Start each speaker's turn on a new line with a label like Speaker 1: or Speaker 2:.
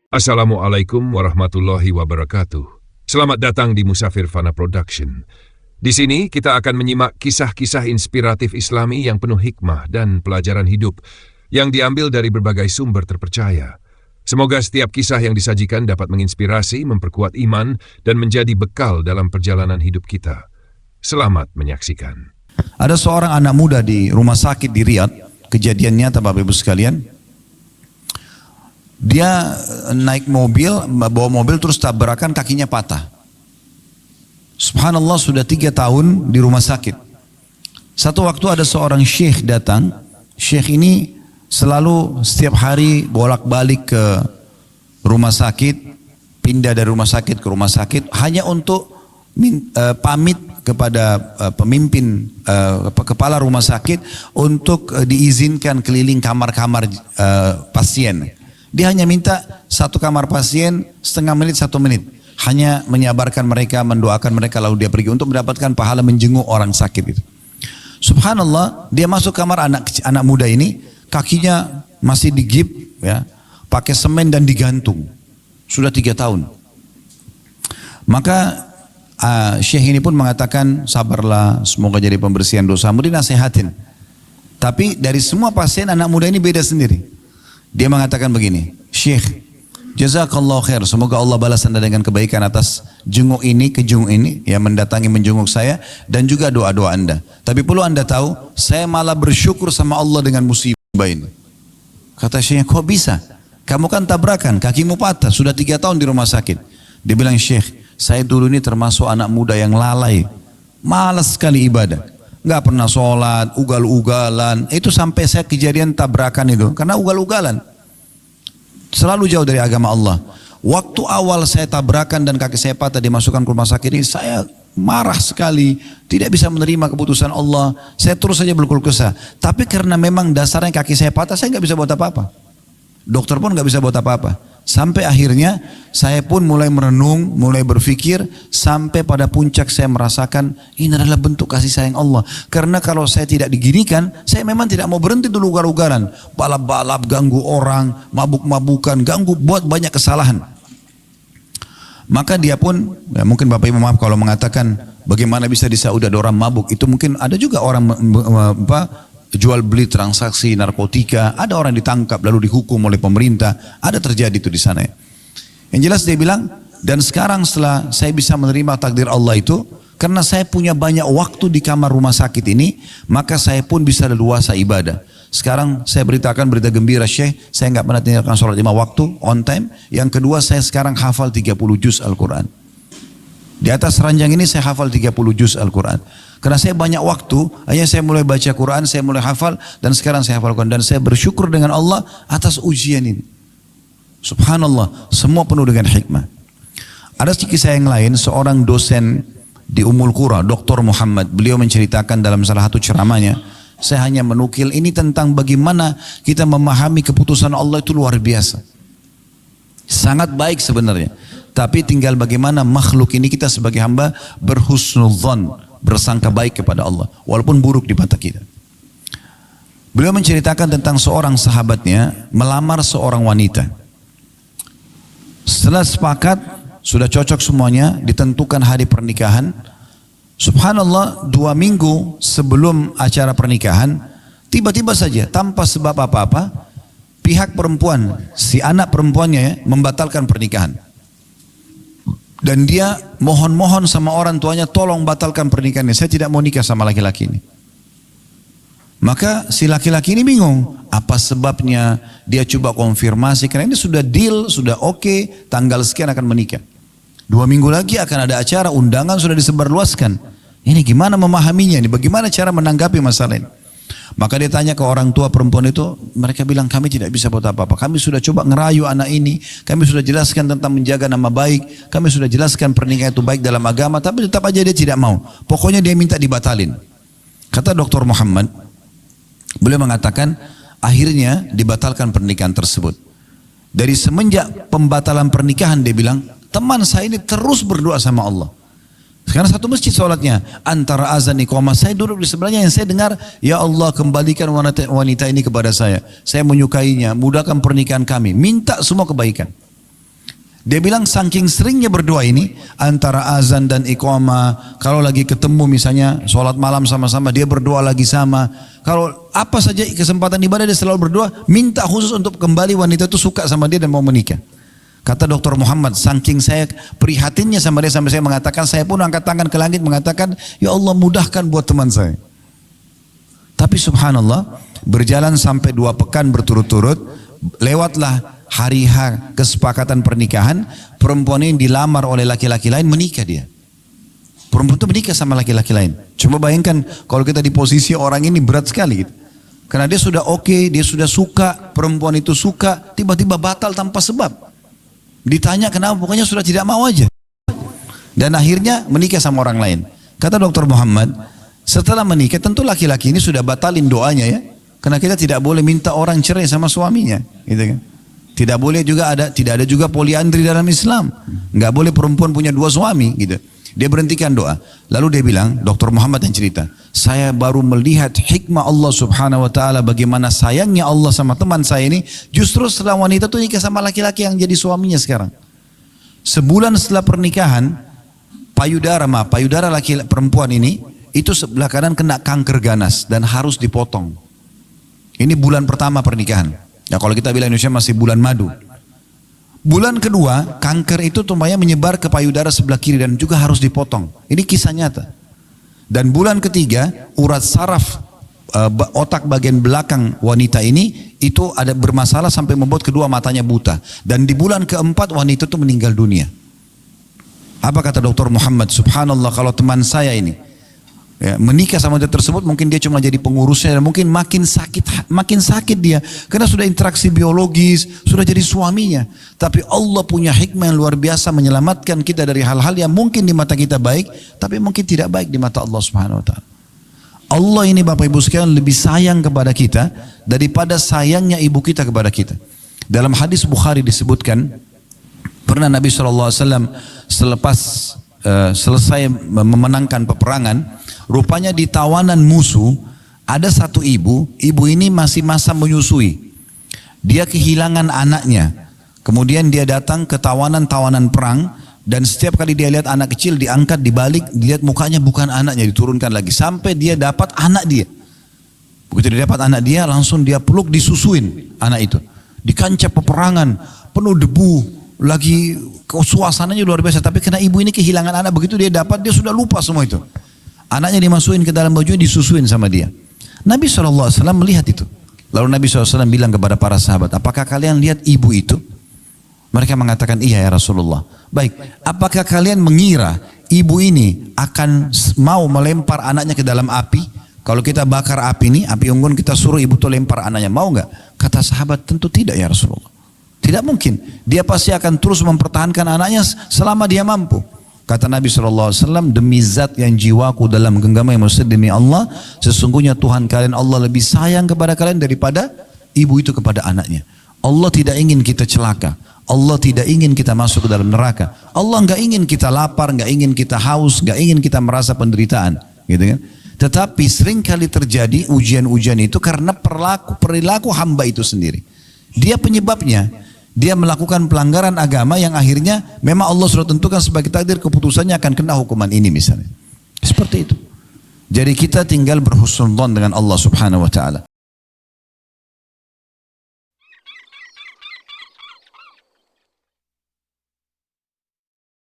Speaker 1: Assalamualaikum warahmatullahi wabarakatuh. Selamat datang di Musafir Fana Production. Di sini kita akan menyimak kisah-kisah inspiratif Islami yang penuh hikmah dan pelajaran hidup yang diambil dari berbagai sumber terpercaya. Semoga setiap kisah yang disajikan dapat menginspirasi, memperkuat iman, dan menjadi bekal dalam perjalanan hidup kita. Selamat menyaksikan.
Speaker 2: Ada seorang anak muda di rumah sakit di Riyadh, kejadian nyata Bapak Ibu sekalian. Dia naik mobil, bawa mobil terus tabrakan, kakinya patah. Subhanallah, sudah 3 tahun di rumah sakit. Satu waktu ada seorang syekh datang. Syekh ini selalu setiap hari bolak-balik ke rumah sakit, pindah dari rumah sakit ke rumah sakit, hanya untuk pamit kepada pemimpin kepala rumah sakit untuk diizinkan keliling kamar-kamar pasien. Dia hanya minta satu kamar pasien setengah menit, 1 menit. Hanya menyabarkan mereka, mendoakan mereka, lalu dia pergi untuk mendapatkan pahala menjenguk orang sakit itu. Subhanallah, dia masuk kamar anak muda ini, kakinya masih digip, ya, pakai semen dan digantung. Sudah 3 tahun. Maka syekh ini pun mengatakan, sabarlah, semoga jadi pembersihan dosamu, dinasehatin. Tapi dari semua pasien, anak muda ini beda sendiri. Dia mengatakan begini, Syekh, jazakallah khair, semoga Allah balas anda dengan kebaikan atas jenguk ini, kejenguk ini, yang mendatangi menjenguk saya, dan juga doa-doa anda. Tapi perlu anda tahu, saya malah bersyukur sama Allah dengan musibah ini. Kata Syekh, kok bisa? Kamu kan tabrakan, kakimu patah, sudah 3 tahun di rumah sakit. Dia bilang, Syekh, saya dulu ini termasuk anak muda yang lalai, malas sekali ibadah. Nggak pernah sholat, ugal-ugalan. Itu sampai saya kejadian tabrakan itu. Karena ugal-ugalan. Selalu jauh dari agama Allah. Waktu awal saya tabrakan dan kaki saya patah dimasukkan ke rumah sakit ini, saya marah sekali. Tidak bisa menerima keputusan Allah. Saya terus saja berkeluh kesah. Tapi karena memang dasarnya kaki saya patah, saya nggak bisa buat apa-apa. Dokter pun nggak bisa buat apa-apa. Sampai akhirnya saya pun mulai merenung, mulai berpikir, sampai pada puncak saya merasakan ini adalah bentuk kasih sayang Allah. Karena kalau saya tidak diginikan, saya memang tidak mau berhenti dulu ugal-ugalan, balap-balap, ganggu orang, mabuk-mabukan, ganggu, buat banyak kesalahan. Maka dia pun, ya mungkin Bapak Ibu maaf kalau mengatakan bagaimana bisa di Saudi ada orang mabuk, itu mungkin ada juga orang jual beli transaksi narkotika, ada orang ditangkap lalu dihukum oleh pemerintah, ada terjadi itu di sana. Yang jelas dia bilang, dan sekarang setelah saya bisa menerima takdir Allah itu, karena saya punya banyak waktu di kamar rumah sakit ini, maka saya pun bisa leluasa ibadah. Sekarang saya beritakan berita gembira Syekh, saya nggak pernah tinggalkan sholat 5 waktu, on time. Yang kedua, saya sekarang hafal 30 juz Al-Quran. Di atas ranjang ini saya hafal 30 juz Al-Quran. Karena saya banyak waktu, hanya saya mulai baca Quran, saya mulai hafal, dan sekarang saya hafal Quran. Dan saya bersyukur dengan Allah atas ujian ini. Subhanallah, semua penuh dengan hikmah. Ada kisah yang lain, seorang dosen di Ummul Qura, Dr. Muhammad, beliau menceritakan dalam salah satu ceramahnya, saya hanya menukil ini tentang bagaimana kita memahami keputusan Allah itu luar biasa. Sangat baik sebenarnya. Tapi tinggal bagaimana makhluk ini kita sebagai hamba berhusnudzon, bersangka baik kepada Allah, walaupun buruk di mata kita. Beliau menceritakan tentang seorang sahabatnya melamar seorang wanita. Setelah sepakat, sudah cocok semuanya, ditentukan hari pernikahan. Subhanallah, 2 minggu sebelum acara pernikahan, tiba-tiba saja tanpa sebab apa-apa, pihak perempuan, si anak perempuannya membatalkan pernikahan. Dan dia mohon-mohon sama orang tuanya, tolong batalkan pernikahannya, saya tidak mau nikah sama laki-laki ini. Maka si laki-laki ini bingung, apa sebabnya? Dia coba konfirmasi, karena ini sudah deal, sudah oke, tanggal sekian akan menikah. 2 minggu lagi akan ada acara, undangan sudah disebarluaskan. Ini gimana memahaminya, ini bagaimana cara menanggapi masalah ini? Maka dia tanya ke orang tua perempuan itu, mereka bilang kami tidak bisa buat apa-apa. Kami sudah coba ngerayu anak ini, kami sudah jelaskan tentang menjaga nama baik, kami sudah jelaskan pernikahan itu baik dalam agama, tapi tetap aja dia tidak mau. Pokoknya dia minta dibatalin. Kata Dr. Muhammad, beliau mengatakan akhirnya dibatalkan pernikahan tersebut. Dari semenjak pembatalan pernikahan dia bilang, teman saya ini terus berdoa sama Allah. Karena satu masjid sholatnya, antara azan iqamah, saya duduk di sebelahnya, yang saya dengar, ya Allah kembalikan wanita ini kepada saya menyukainya, mudahkan pernikahan kami, minta semua kebaikan. Dia bilang saking seringnya berdoa ini, antara azan dan iqamah, kalau lagi ketemu misalnya sholat malam sama-sama, dia berdoa lagi sama. Kalau apa saja kesempatan ibadah dia selalu berdoa, minta khusus untuk kembali wanita itu suka sama dia dan mau menikah. Kata Dr. Muhammad, saking saya prihatinnya sama dia, sampai saya mengatakan, saya pun angkat tangan ke langit mengatakan, ya Allah mudahkan buat teman saya. Tapi subhanallah, berjalan sampai 2 pekan berturut-turut, lewatlah hari H kesepakatan pernikahan, perempuan ini dilamar oleh laki-laki lain, menikah dia. Perempuan itu menikah sama laki-laki lain. Coba bayangkan kalau kita di posisi orang ini, berat sekali gitu. Karena dia sudah oke, dia sudah suka, perempuan itu suka, tiba-tiba batal tanpa sebab. Ditanya kenapa, pokoknya sudah tidak mau aja. Dan akhirnya menikah sama orang lain. Kata Dr. Muhammad, setelah menikah tentu laki-laki ini sudah batalin doanya ya. Karena kita tidak boleh minta orang cerai sama suaminya, gitu kan. Tidak boleh juga tidak ada juga poliandri dalam Islam. Nggak boleh perempuan punya 2 suami, gitu. Dia berhentikan doa. Lalu dia bilang, Dr. Muhammad yang cerita, saya baru melihat hikmah Allah subhanahu wa ta'ala, bagaimana sayangnya Allah sama teman saya ini, justru setelah wanita itu nikah sama laki-laki yang jadi suaminya sekarang. Sebulan setelah pernikahan, payudara perempuan ini, itu sebelah kanan kena kanker ganas dan harus dipotong. Ini bulan pertama pernikahan. Ya kalau kita bilang Indonesia masih bulan madu. Bulan kedua, kanker itu tumpahnya menyebar ke payudara sebelah kiri dan juga harus dipotong. Ini kisah nyata. Dan bulan ketiga, urat saraf otak bagian belakang wanita ini itu ada bermasalah sampai membuat kedua matanya buta. Dan di bulan keempat wanita itu meninggal dunia. Apa kata Dr. Muhammad? Subhanallah, kalau teman saya ini ya, menikah sama dia tersebut, mungkin dia cuma jadi pengurusnya dan mungkin makin sakit dia karena sudah interaksi biologis, sudah jadi suaminya. Tapi Allah punya hikmah yang luar biasa menyelamatkan kita dari hal-hal yang mungkin di mata kita baik, tapi mungkin tidak baik di mata Allah Subhanahu wa taala. Allah ini Bapak Ibu sekalian lebih sayang kepada kita daripada sayangnya ibu kita kepada kita. Dalam hadis Bukhari disebutkan, pernah Nabi SAW selepas selesai memenangkan peperangan, rupanya di tawanan musuh ada satu ibu ini masih masa menyusui. Dia kehilangan anaknya. Kemudian dia datang ke tawanan perang, dan setiap kali dia lihat anak kecil diangkat, dibalik, dilihat mukanya bukan anaknya, diturunkan lagi sampai dia dapat anak dia. Begitu dia dapat anak dia, langsung dia peluk, disusuin anak itu. Di kancah peperangan penuh debu, lagi suasananya luar biasa, tapi karena ibu ini kehilangan anak, begitu dia dapat, dia sudah lupa semua itu. Anaknya dimasukin ke dalam bajunya, disusuin sama dia. Nabi SAW melihat itu. Lalu Nabi SAW bilang kepada para sahabat, apakah kalian lihat ibu itu? Mereka mengatakan, iya ya Rasulullah. Baik, apakah kalian mengira ibu ini akan mau melempar anaknya ke dalam api? Kalau kita bakar api ini, api unggun, kita suruh ibu itu lempar anaknya, mau nggak? Kata sahabat, tentu tidak ya Rasulullah. Tidak mungkin. Dia pasti akan terus mempertahankan anaknya selama dia mampu. Kata Nabi SAW, demi zat yang jiwaku dalam genggaman yang maksud, demi Allah, sesungguhnya Tuhan kalian Allah lebih sayang kepada kalian daripada ibu itu kepada anaknya. Allah tidak ingin kita celaka. Allah tidak ingin kita masuk ke dalam neraka. Allah nggak ingin kita lapar, nggak ingin kita haus, nggak ingin kita merasa penderitaan, gitu kan? Tetapi sering kali terjadi ujian-ujian itu karena perilaku hamba itu sendiri. Dia penyebabnya. Dia melakukan pelanggaran agama yang akhirnya memang Allah sudah tentukan sebagai takdir, keputusannya akan kena hukuman ini misalnya. Seperti itu. Jadi kita tinggal berhusnudzon dengan Allah Subhanahu wa taala.